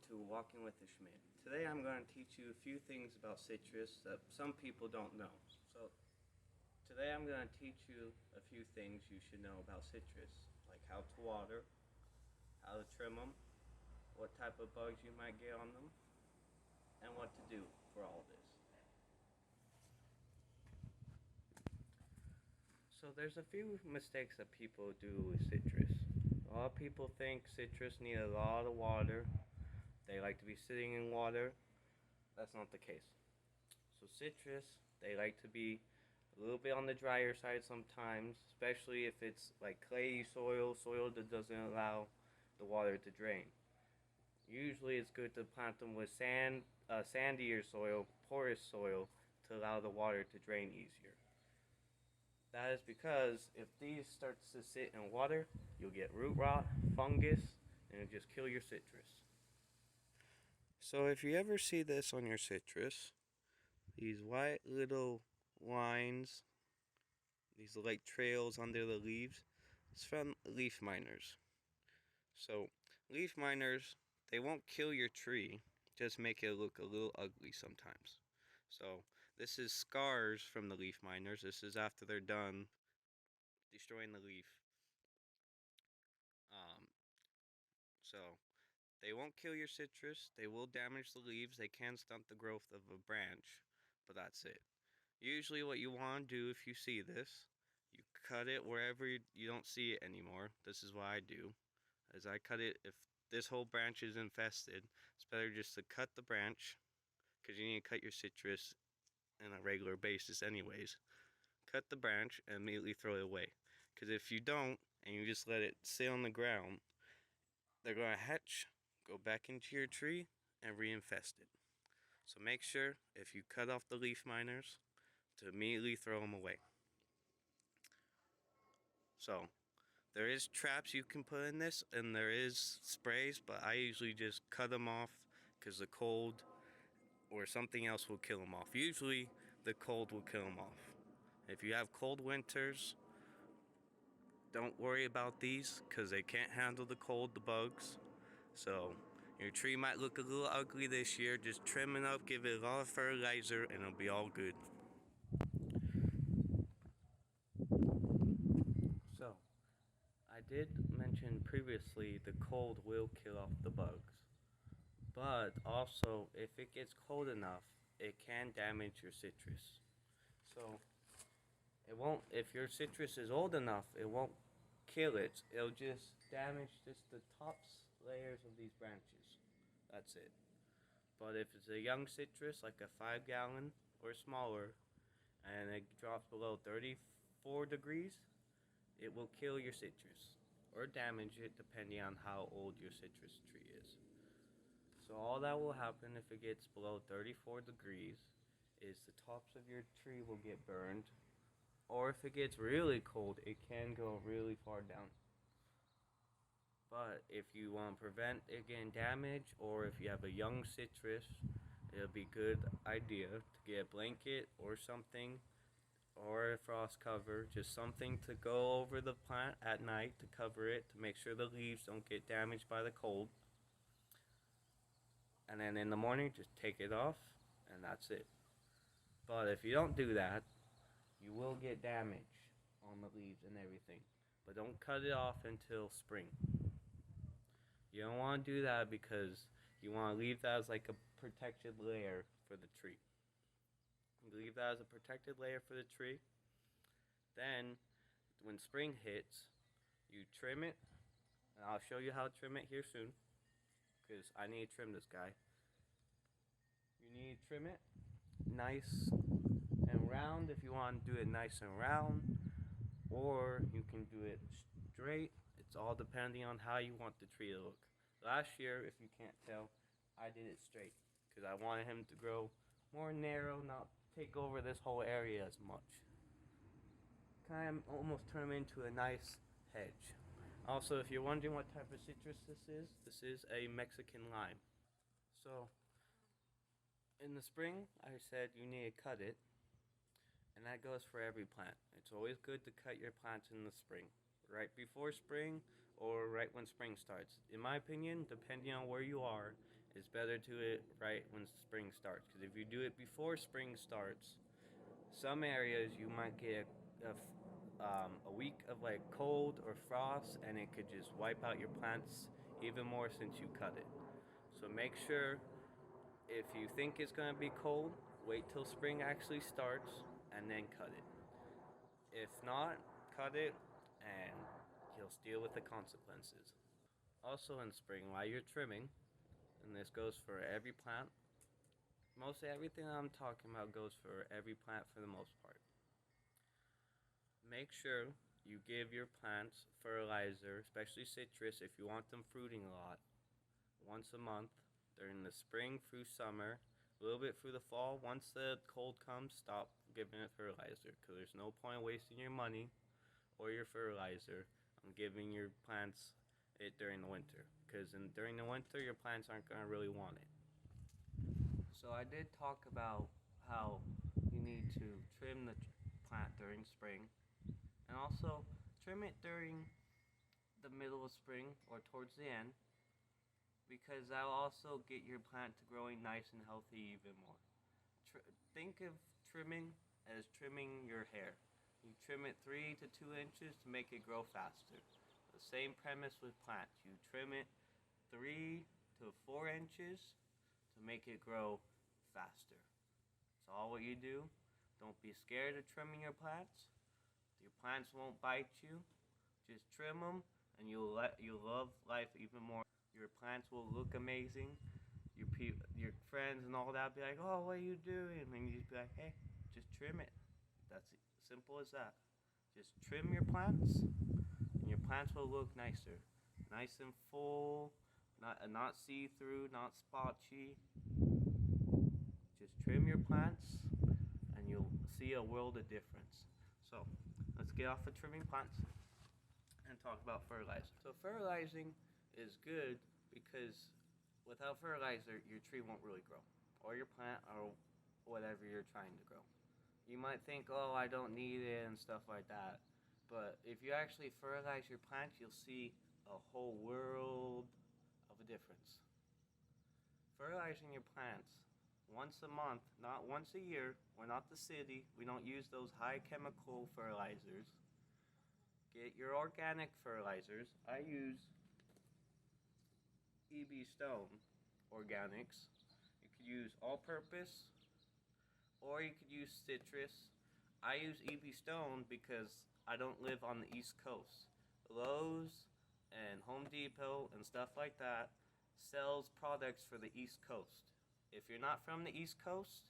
to Walking with the Schmidt. Today I'm going to teach you a few things about citrus that some people don't know. So today I'm going to teach you a few things you should know about citrus, like how to water, how to trim them, what type of bugs you might get on them, and what to do for all this. So there's a few mistakes that people do with citrus. A lot of people think citrus need a lot of water. They like to be sitting in water. That's not the case. So citrus, they like to be a little bit on the drier side sometimes, especially if it's like clayey soil that doesn't allow the water to drain. Usually it's good to plant them with sandier soil, porous soil, to allow the water to drain easier. That is because if these starts to sit in water, you'll get root rot, fungus, and it'll just kill your citrus. So if you ever see this on your citrus, these white little lines, these like trails under the leaves, it's from leaf miners. So leaf miners, they won't kill your tree, just make it look a little ugly sometimes. So this is scars from the leaf miners. This is after they're done destroying the leaf. Um, so they won't kill your citrus. They will damage the leaves. They can stunt the growth of a branch, but that's it. Usually what you want to do if you see this, you cut it wherever you don't see it anymore. This is what I do, as I cut it. If this whole branch is infested, it's better just to cut the branch, because you need to cut your citrus on a regular basis anyways. Cut the branch and immediately throw it away, because if you don't and you just let it sit on the ground, they're going to hatch, go back into your tree, and reinfest it. So make sure if you cut off the leaf miners to immediately throw them away. So there is traps you can put in this, and there is sprays, but I usually just cut them off because the cold or something else will kill them off. Usually the cold will kill them off. If you have cold winters, don't worry about these because they can't handle the cold, the bugs. So your tree might look a little ugly this year. Just trim it up, give it a lot of fertilizer, and it'll be all good. So I did mention previously the cold will kill off the bugs. But also, if it gets cold enough, it can damage your citrus. So it won't, if your citrus is old enough, it won't kill it. It'll just damage just the tops layers of these branches. That's it. But if it's a young citrus, like a 5-gallon or smaller, and it drops below 34 degrees, it will kill your citrus or damage it depending on how old your citrus tree is. So all that will happen if it gets below 34 degrees is the tops of your tree will get burned, or if it gets really cold, it can go really far down. But if you want to prevent it getting damaged, or if you have a young citrus, it'll be a good idea to get a blanket or something, or a frost cover, just something to go over the plant at night to cover it, to make sure the leaves don't get damaged by the cold. And then in the morning, just take it off, and that's it. But if you don't do that, you will get damage on the leaves and everything. But don't cut it off until spring. You don't want to do that because you want to leave that as like a protected layer for the tree. You leave that as a protected layer for the tree. Then, when spring hits, you trim it. And I'll show you how to trim it here soon, because I need to trim this guy. You need to trim it nice and round if you want to do it nice and round, or you can do it straight. It's all depending on how you want the tree to look. Last year, if you can't tell, I did it straight because I wanted him to grow more narrow, not take over this whole area as much. Kind of almost turn him into a nice hedge. Also, if you're wondering what type of citrus this is a Mexican lime. So, in the spring, I said you need to cut it, and that goes for every plant. It's always good to cut your plants in the spring, right before spring or right when spring starts. In my opinion, depending on where you are, it's better to do it right when spring starts. Because if you do it before spring starts, some areas you might get a week of like cold or frost, and it could just wipe out your plants even more since you cut it. So make sure if you think it's going to be cold, wait till spring actually starts and then cut it. If not, cut it and you'll deal with the consequences. Also in spring, while you're trimming, and this goes for every plant, mostly everything I'm talking about goes for every plant for the most part. Make sure you give your plants fertilizer, especially citrus if you want them fruiting a lot, once a month during the spring through summer, a little bit through the fall. Once the cold comes, stop giving it fertilizer because there's no point wasting your money or your fertilizer on giving your plants it during the winter, because during the winter your plants aren't going to really want it. So I did talk about how you need to trim the plant during spring, and also trim it during the middle of spring or towards the end, because that'll also get your plant to growing nice and healthy even more. Think of trimming as trimming your hair. You trim it 3 to 2 inches to make it grow faster. The same premise with plants. You trim it 3 to 4 inches to make it grow faster. That's all what you do. Don't be scared of trimming your plants. Your plants won't bite you. Just trim them and you'll love life even more. Your plants will look amazing. Your friends and all that be like, oh, what are you doing? And you just be like, hey, just trim it. That's simple as that. Just trim your plants, and your plants will look nicer, nice and full, not see-through, not spotchy. Just trim your plants, and you'll see a world of difference. So let's get off of trimming plants and talk about fertilizer. So fertilizing is good because without fertilizer, your tree won't really grow, or your plant, or whatever you're trying to grow. You might think, oh, I don't need it and stuff like that. But if you actually fertilize your plants, you'll see a whole world of a difference. Fertilizing your plants once a month, not once a year. We're not the city. We don't use those high chemical fertilizers. Get your organic fertilizers. I use EB Stone Organics. You could use all-purpose, or you could use citrus. I use EB Stone because I don't live on the East Coast. Lowe's and Home Depot and stuff like that sells products for the East Coast. If you're not from the East Coast,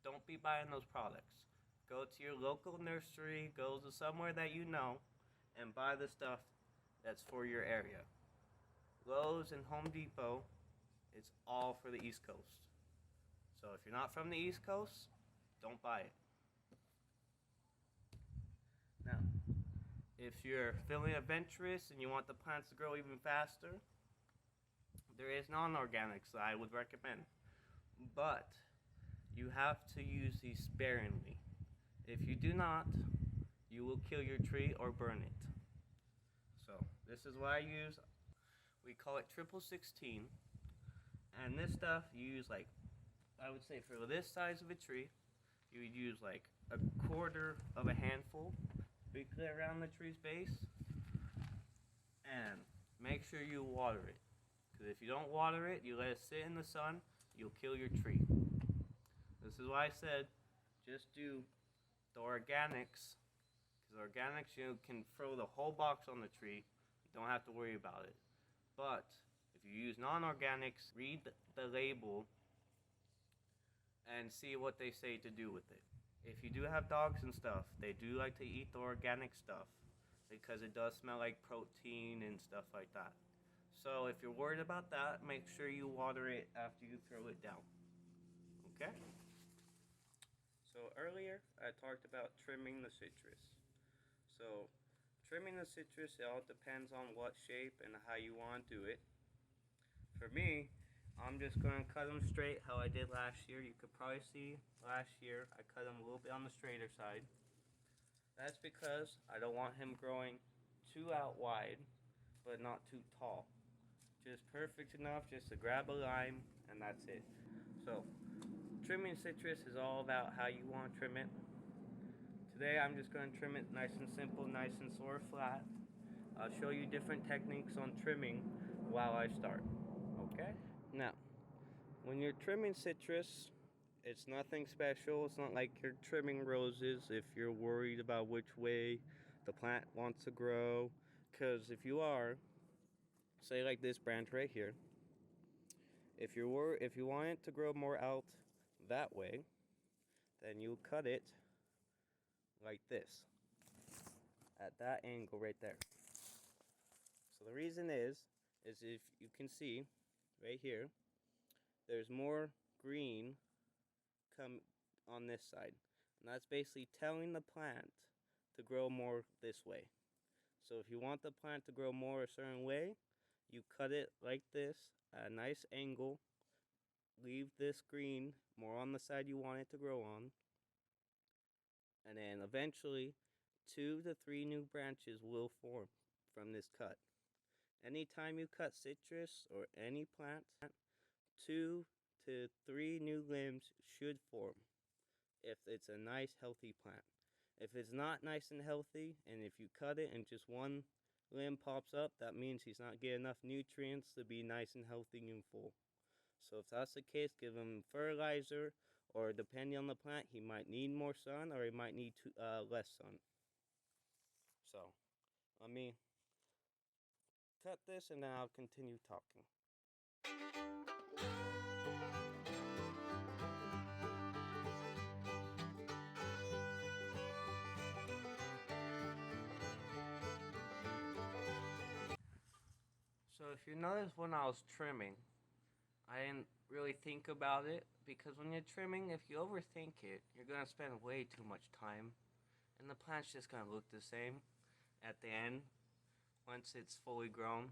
don't be buying those products. Go to your local nursery, go to somewhere that you know, and buy the stuff that's for your area. Lowe's and Home Depot, it's all for the East Coast. So if you're not from the East Coast, don't buy it. Now, if you're feeling adventurous and you want the plants to grow even faster, there is non-organics that I would recommend. But you have to use these sparingly. If you do not, you will kill your tree or burn it. So this is what I use. We call it 1616. And this stuff you use, like, I would say for this size of a tree, you would use like a quarter of a handful, weekly around the tree's base, and make sure you water it. Because if you don't water it, you let it sit in the sun, you'll kill your tree. This is why I said just do the organics, because organics you can throw the whole box on the tree, you don't have to worry about it. But if you use non-organics, read the label and see what they say to do with it. If you do have dogs and stuff, they do like to eat the organic stuff because it does smell like protein and stuff like that. So if you're worried about that, make sure you water it after you throw it down. Okay? So earlier I talked about trimming the citrus. So trimming the citrus, it all depends on what shape and how you want to do it. For me, I'm just going to cut them straight how I did last year. You could probably see last year I cut them a little bit on the straighter side. That's because I don't want him growing too out wide, but not too tall. Just perfect enough just to grab a line and that's it. So, trimming citrus is all about how you want to trim it. Today I'm just going to trim it nice and simple, nice and sort of flat. I'll show you different techniques on trimming while I start. Okay? Now, when you're trimming citrus, it's nothing special. It's not like you're trimming roses if you're worried about which way the plant wants to grow. Because if you are, say like this branch right here, if you want it to grow more out that way, then you cut it like this, at that angle right there. So the reason is if you can see right here, there's more green come on this side. And that's basically telling the plant to grow more this way. So if you want the plant to grow more a certain way, you cut it like this at a nice angle. Leave this green more on the side you want it to grow on. And then eventually 2 to 3 new branches will form from this cut. Anytime you cut citrus or any plant, 2 to 3 new limbs should form if it's a nice healthy plant. If it's not nice and healthy, and if you cut it and just one limb pops up, that means he's not getting enough nutrients to be nice and healthy and full. So if that's the case, give him fertilizer, or depending on the plant, he might need more sun or he might need less sun. So let me cut this and then I'll continue talking. So if you notice when I was trimming, I didn't really think about it, because when you're trimming, if you overthink it, you're going to spend way too much time, and the plant's just going to look the same at the end once it's fully grown.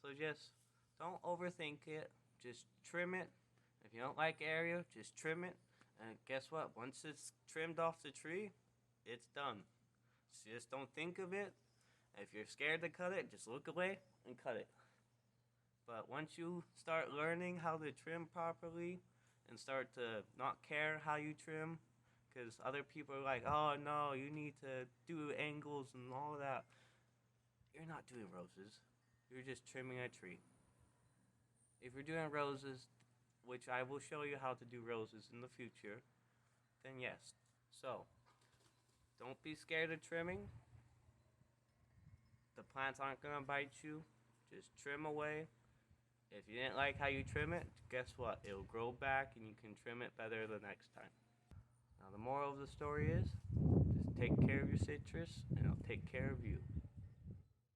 So just don't overthink it, just trim it. If you don't like area, just trim it, and guess what? Once it's trimmed off the tree, it's done. So just don't think of it. If you're scared to cut it, just look away and cut it. But once you start learning how to trim properly and start to not care how you trim, because other people are like, oh no, you need to do angles and all of that. You're not doing roses. You're just trimming a tree. If you're doing roses, which I will show you how to do roses in the future, then yes. So, don't be scared of trimming. The plants aren't going to bite you. Just trim away. If you didn't like how you trim it, guess what? It'll grow back and you can trim it better the next time. Now the moral of the story is, just take care of your citrus and it'll take care of you.